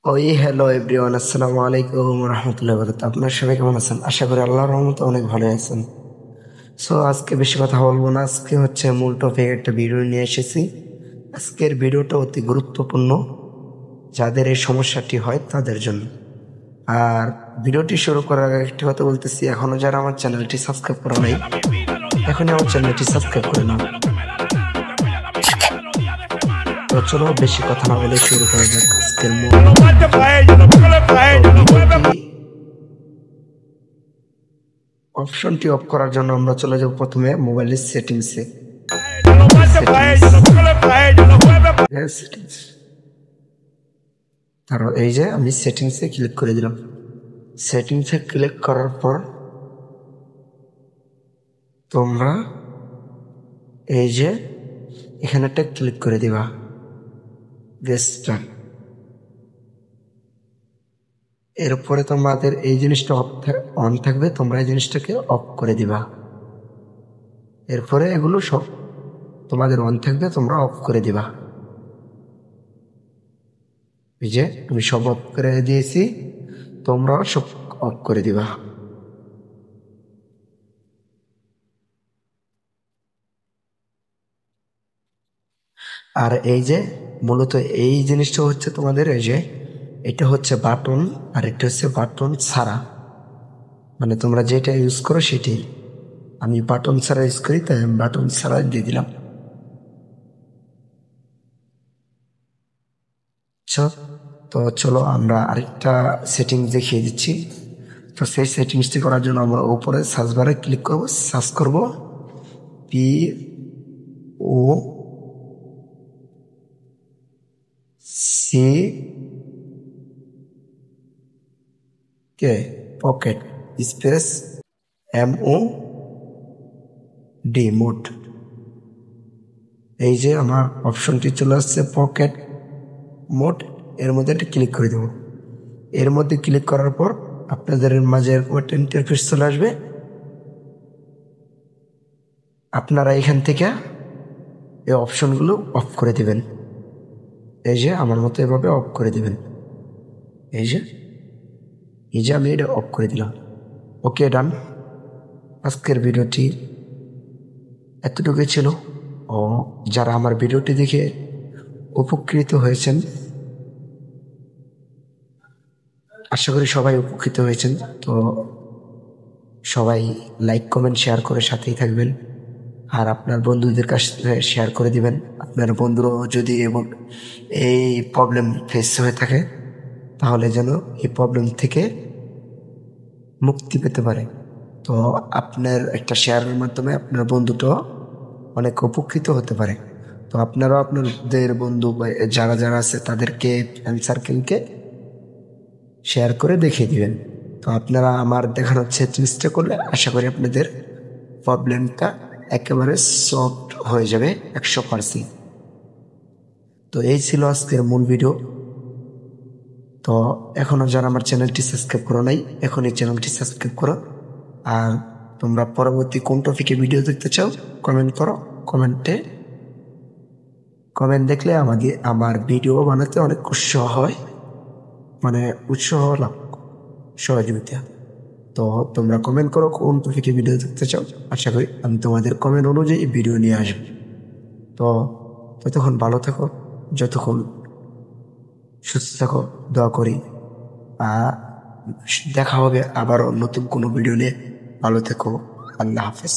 ওই hello everyone, আসসালামু আলাইকুম রহমতুল্লাহ বরকাতুহু। আপনার সবাই কেমন আছেন? আশা করি আল্লাহর রহমতে অনেক ভালো আছেন। সো আজকে বেশি কথা বলবো না, আজকে হচ্ছে মূল টপিক একটা ভিডিও নিয়ে এসেছি। আজকের ভিডিওটা অতি গুরুত্বপূর্ণ যাদের এই সমস্যাটি হয় তাদের জন্য। আর ভিডিওটি শুরু করার আগে একটি কথা বলতেছি, এখনো যারা আমার চ্যানেলটি সাবস্ক্রাইব করা নাই, এখনই আমার চ্যানেলটি সাবস্ক্রাইব করে নাও। তো চলো বেশি কথা না বলে শুরু করা যাক আজকের মূল ভিডিওটি। অপশনটি অফ করার জন্য আমরা চলে যাব প্রথমে মোবাইলের সেটিংসে। তারপর এই যে আমি সেটিংসে ক্লিক করে দিলাম। সেটিংসে ক্লিক করার পর তোমরা এই যে এখানে একটা ক্লিক করে দিবা, গেস্টটা। এরপরে তোমাদের এই জিনিসটা অন থাকবে, তোমরা এই জিনিসটাকে অফ করে দিবা। এরপরে এগুলো সব তোমাদের অন থাকবে, তোমরা অফ করে দিবা। এই যে আমি সব অফ করে দিয়েছি, তোমরাও সব অফ করে দিবা। আর এই যে মূলত এই জিনিসটা হচ্ছে তোমাদের, এই যে এটা হচ্ছে বাটন আর এটা হচ্ছে বাটন ছাড়া, মানে তোমরা যেটা ইউজ করো সেটাই। আমি বাটন ছাড়া ইউজ করি, তাই আমি বাটন ছাড়া দিয়ে দিলাম। তো চলো আমরা আরেকটা সেটিংস দেখিয়ে দিচ্ছি। তো সেই সেটিংসটি করার জন্য আমরা উপরে সার্চ বারে ক্লিক করব, সার্চ করব পকেট স্পেস মোড। এই যে আমার অপশনটি চলে আসছে পকেট মোড, এর মধ্যে একটা ক্লিক করে দেবো। এর মধ্যে ক্লিক করার পর আপনাদের মাঝে একটা ইন্টারফেস চলে আসবে। আপনারা এখান থেকে এই অপশনগুলো অফ করে দেবেন। এই যে আমার মতো এভাবে অফ করে দেবেন। এই যে আমি এটা অফ করে দিলাম। ওকে, ডান। আজকের ভিডিওটি এতটুকুই ছিল। ও যারা আমার ভিডিওটি দেখে উপকৃত হয়েছেন, আশা করি সবাই উপকৃত হয়েছেন। তো সবাই লাইক কমেন্ট শেয়ার করে সাথেই থাকবেন, আর আপনার বন্ধুদের কাছে শেয়ার করে দিবেন। আপনার বন্ধুরাও যদি এবং এই প্রবলেম ফেস হয়ে থাকে, তাহলে যেন এই প্রবলেম থেকে মুক্তি পেতে পারে। তো আপনার একটা শেয়ারের মাধ্যমে আপনার বন্ধুটাও অনেক উপকৃত হতে পারে। তো আপনারাও আপনাদের বন্ধু বা যারা যারা আছে তাদেরকে, ফ্রেন্ড সার্কেলকে শেয়ার করে দেখিয়ে দিবেন। তো আপনারা আমার দেখানোর চেষ্টা করলে আশা করি আপনাদের প্রবলেমটা একেবারে সলভ হয়ে যাবে 100%। তো এই ছিল আজকের মূল ভিডিও। তো এখনও যারা আমার চ্যানেলটি সাবস্ক্রাইব করো নাই, এখন এই চ্যানেলটি সাবস্ক্রাইব করো। আর তোমরা পরবর্তী কোন টপিকে ভিডিও দেখতে চাও কমেন্ট করো। কমেন্ট দেখলে আমার ভিডিও বানাতে অনেক উৎসাহ হয়, মানে উৎসাহ লাভ, সহযোগিতা। তো তোমরা কমেন্ট করো কোন টপিকে ভিডিও দেখতে চাও, আশা করি আমি তোমাদের কমেন্ট অনুযায়ী ভিডিও নিয়ে আসবো। তো ততক্ষণ ভালো থাকো, যতক্ষণ সুস্থ থাকো, দোয়া করি। আর দেখা হবে আবারও নতুন কোনো ভিডিও নিয়ে। ভালো থেকো, আল্লাহ হাফেজ।